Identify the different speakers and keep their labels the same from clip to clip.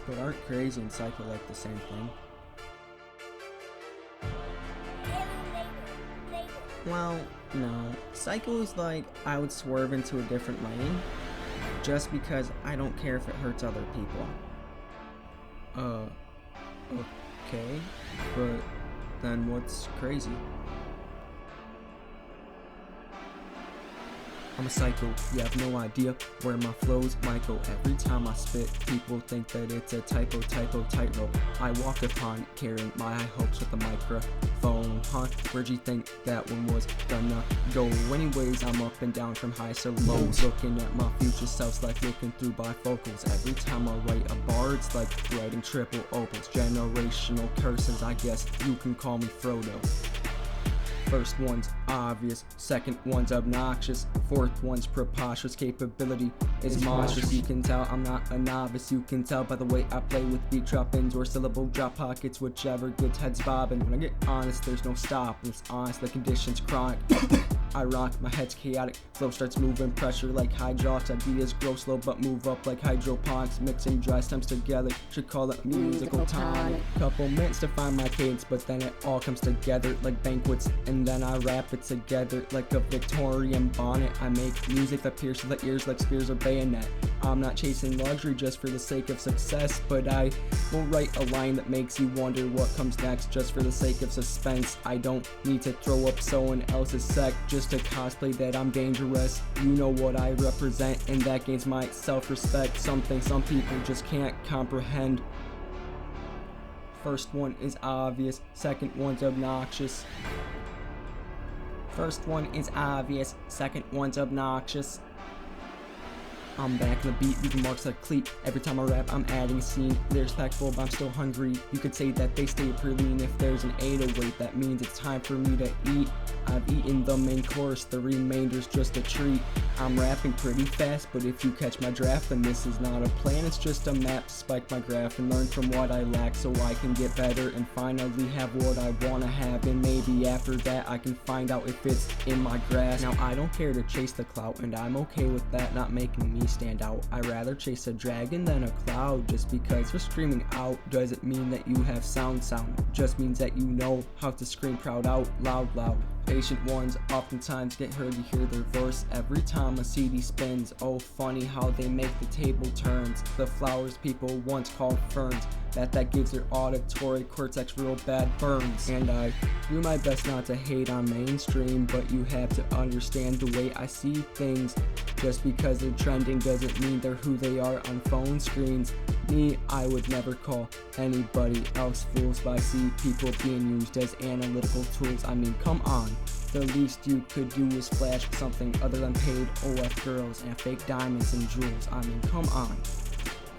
Speaker 1: But aren't crazy and psycho like the same thing? Well, no. Psycho is like I would swerve into a different lane just because I don't care if it hurts other people. Okay, but then what's crazy? I'm a psycho, you have no idea where my flows might go. Every time I spit, people think that it's a typo, tightrope. I walk upon carrying my high hopes with a microphone, huh? Where'd you think that one was gonna go? Anyways, I'm up and down from highs to lows, looking at my future selves like looking through bifocals. Every time I write a bar, it's like writing triple opals. Generational curses, I guess you can call me Frodo. First one's obvious, second one's obnoxious, fourth one's preposterous. Capability is monstrous. You can tell I'm not a novice. You can tell by the way I play with beat drop-ins or syllable drop pockets, whichever gets heads bobbing. When I get honest, there's no stopping. It's honest, the condition's chronic. I rock, my head's chaotic, flow starts moving, pressure like hydraulics. Ideas grow slow but move up like hydroponics, mixing dry stems together, should call it musical time. Couple minutes to find my cadence, but then it all comes together like banquets, and then I wrap it together like a Victorian bonnet. I make music that pierces the ears like spears or bayonet. I'm not chasing luxury just for the sake of success, but I will write a line that makes you wonder what comes next just for the sake of suspense. I don't need to throw up someone else's sect just to cosplay that I'm dangerous. You know what I represent, and that gains my self-respect, something some people just can't comprehend. First one is obvious, second one's obnoxious. First one is obvious, second one's obnoxious. I'm back in the beat, leaving marks like cleat. Every time I rap, I'm adding a scene. Lyrics packed full, but I'm still hungry. You could say that they stay pretty lean. If there's an 808, that means it's time for me to eat. I've eaten the main course, the remainder's just a treat. I'm rapping pretty fast, but if you catch my draft, then this is not a plan. It's just a map to spike my graph and learn from what I lack so I can get better and finally have what I wanna have. And maybe after that, I can find out if it's in my grasp. Now, I don't care to chase the clout, and I'm okay with that not making me stand out. I'd rather chase a dragon than a cloud. Just because you're screaming out doesn't mean that you have sound. Just means that you know how to scream proud out loud. Patient ones oftentimes get heard to hear their verse every time a CD spins. Oh, funny how they make the table turns. The flowers people once called ferns, that gives their auditory cortex real bad burns. And I do my best not to hate on mainstream, but you have to understand the way I see things. Just because they're trending doesn't mean they're who they are on phone screens. Me, I would never call anybody else fools, but I see people being used as analytical tools. I mean, come on. The least you could do is flash something other than paid OF girls and fake diamonds and jewels. I mean, come on.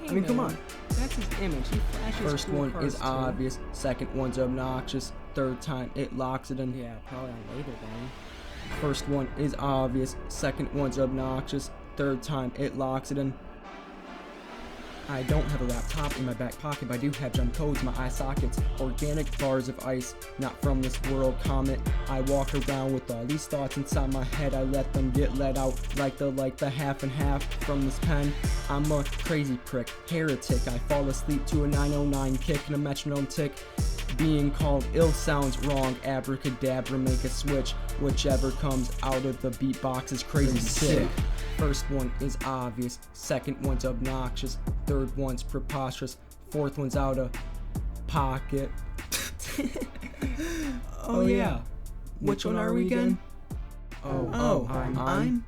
Speaker 1: Come on.
Speaker 2: That's his image. He flashes.
Speaker 1: First
Speaker 2: cool
Speaker 1: one
Speaker 2: cars
Speaker 1: is
Speaker 2: too.
Speaker 1: obvious, second one's obnoxious, third time it locks it in.
Speaker 2: Yeah, probably on later then.
Speaker 1: First one is obvious, second one's obnoxious, third time it locks it in. I don't have a laptop in my back pocket, but I do have jump codes in my eye sockets. Organic bars of ice, not from this world comet. I walk around with all these thoughts inside my head. I let them get let out like the half and half from this pen. I'm a crazy prick, heretic. I fall asleep to a 909 kick and a metronome tick. Being called ill sounds wrong. Abracadabra, make a switch. Whichever comes out of the beatbox is crazy sick. First one is obvious, second one's obnoxious, third one's preposterous, fourth one's out of pocket.
Speaker 2: Oh yeah.
Speaker 1: Which one are we again?
Speaker 2: I'm